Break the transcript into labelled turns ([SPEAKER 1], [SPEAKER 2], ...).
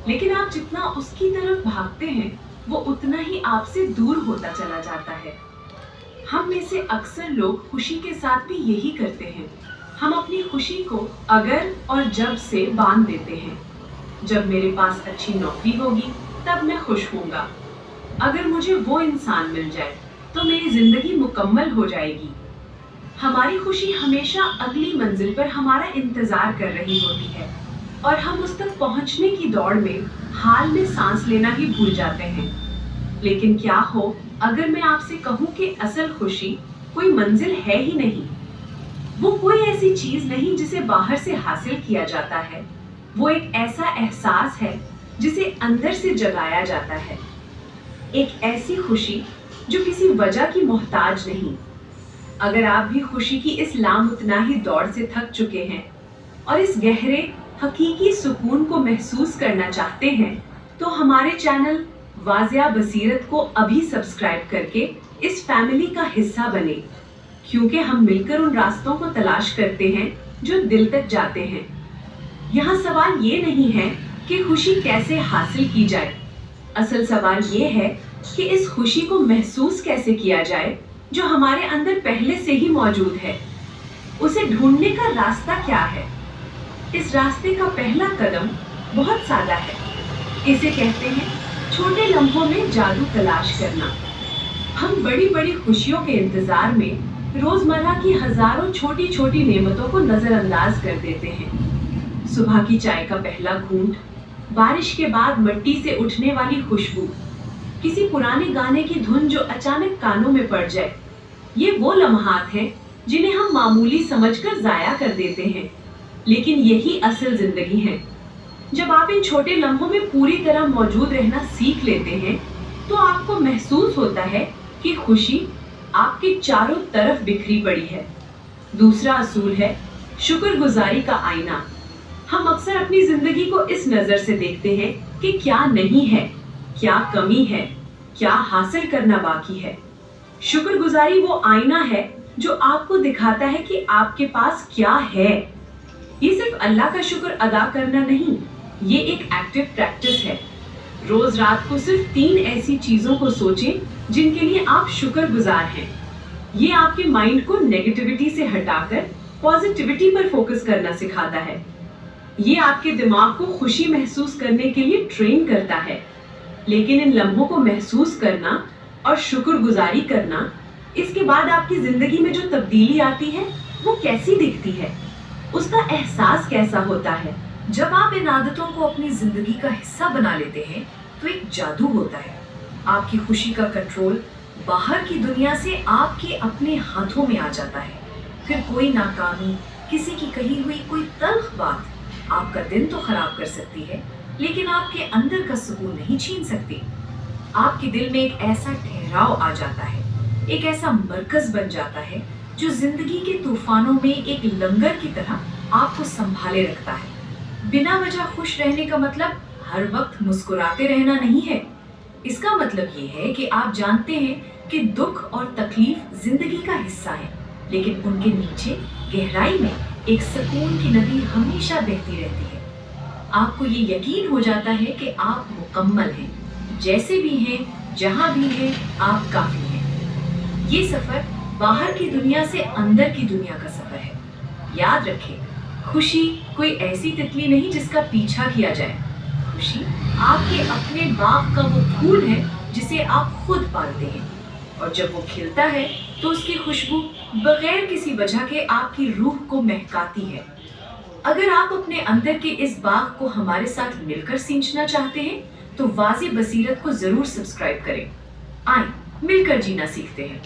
[SPEAKER 1] लेकिन आप जितना उसकी तरफ भागते हैं, वो उतना ही आपसे दूर होता चला जाता है। हम में से अक्सर लोग खुशी के साथ भी यही करते हैं। हम अपनी खुशी को अगर और जब से बांध देते हैं। जब मेरे पास अच्छी नौकरी होगी, तब मैं खुश होऊंगा। अगर मुझे वो इंसान मिल जाए, तो मेरी जिंदगी मुकम्मल हो जाएगी। हमारी खुशी हमेशा अगली मंजिल पर हमारा इंतजार कर रही होती है और हम उस तक पहुंचने की दौड़ में हाल में सांस लेना ही भूल जाते हैं। लेकिन क्या हो अगर मैं आपसे कहूं कि असल खुशी कोई मंजिल है ही नहीं। वो कोई ऐसी चीज नहीं जिसे बाहर से हासिल किया जाता है। वो एक ऐसा एहसास है जिसे अंदर से जगाया जाता है। एक ऐसी खुशी जो किसी वजह की मोहताज नहीं। अगर आप भी खुशी की इस लामुतनाही दौड़ से थक चुके हैं और इस गहरे हकीकी सुकून को महसूस करना चाहते हैं, तो हमारे चैनल वाजिया बसीरत को अभी सब्सक्राइब करके इस फैमिली का हिस्सा बने, क्योंकि हम मिलकर उन रास्तों को तलाश करते हैं जो दिल तक जाते हैं। यहाँ सवाल ये नहीं है कि खुशी कैसे हासिल की जाए। असल सवाल ये है कि इस खुशी को महसूस कैसे किया जाए जो हमारे अंदर पहले से ही मौजूद है। उसे ढूंढने का रास्ता क्या है? इस रास्ते का पहला कदम बहुत सादा है। इसे कहते हैं छोटे लम्हों में जादू तलाश करना। हम बड़ी बड़ी खुशियों के इंतजार में रोजमर्रा की हजारों छोटी छोटी नेमतों को नजरअंदाज कर देते हैं। सुबह की चाय का पहला घूंट, बारिश के बाद मिट्टी से उठने वाली खुशबू, किसी पुराने गाने की धुन जो अचानक कानों में पड़ जाए, ये वो लम्हात हैं जिन्हें हम मामूली समझकर जाया कर देते हैं, लेकिन यही असल जिंदगी है। जब आप इन छोटे लम्हों में पूरी तरह मौजूद रहना सीख लेते हैं, तो आपको महसूस होता है कि खुशी आपके चारों तरफ बिखरी पड़ी है। दूसरा असूल है शुक्रगुजारी का आईना। हम अक्सर अपनी जिंदगी को इस नजर से देखते हैं कि क्या नहीं है, क्या कमी है, क्या हासिल करना बाकी है। शुक्रगुजारी वो आईना है जो आपको दिखाता है कि आपके पास क्या है। ये सिर्फ अल्लाह का शुक्र अदा करना नहीं, ये एक एक्टिव प्रैक्टिस है। रोज रात को सिर्फ 3 ऐसी चीजों को सोचें जिनके लिए आप शुक्रगुजार हैं। ये आपके माइंड को नेगेटिविटी से हटाकर पॉजिटिविटी पर फोकस करना सिखाता है। ये आपके दिमाग को खुशी महसूस करने के लिए ट्रेन करता है। लेकिन इन लम्हों को महसूस करना और शुक्रगुजारी करना, इसके बाद आपकी जिंदगी में जो तब्दीली आती है वो कैसी दिखती है, उसका एहसास कैसा होता है।
[SPEAKER 2] जब आप इन आदतों को अपनी जिंदगी का हिस्सा बना लेते हैं, तो एक जादू होता है। आपकी खुशी का कंट्रोल बाहर की दुनिया से आपके अपने हाथों में आ जाता है। फिर कोई नाकामी, किसी की कही हुई कोई तल्ख बात आपका दिन तो खराब कर सकती है, लेकिन आपके अंदर का सुकून नहीं छीन सकती। आपके दिल में एक ऐसा ठहराव आ जाता है, एक ऐसा मरकज बन जाता है जो जिंदगी के तूफानों में एक लंगर की तरह आपको संभाले रखता है। बिना वजह खुश रहने का मतलब हर वक्त मुस्कुराते रहना नहीं है। इसका मतलब ये है कि आप जानते हैं कि दुख और तकलीफ जिंदगी का हिस्सा है, लेकिन उनके नीचे गहराई में एक सुकून की नदी हमेशा बहती रहती है। आपको ये यकीन हो जाता है कि आप मुकम्मल हैं, जैसे भी हैं, जहां भी हैं, आप काफी हैं। ये सफर बाहर की दुनिया से अंदर की दुनिया का सफर है। याद रखें, खुशी कोई ऐसी तितली नहीं जिसका पीछा किया जाए। खुशी आपके अपने बाग का वो फूल है जिसे आप खुद पालते हैं, और जब वो खिलता है तो उसकी खुशबू बगैर किसी वजह के आपकी रूह को महकाती है। अगर आप अपने अंदर के इस बाग को हमारे साथ मिलकर सींचना चाहते हैं, तो वाज़ी बसीरत को जरूर सब्सक्राइब करें। आए मिलकर जीना सीखते हैं।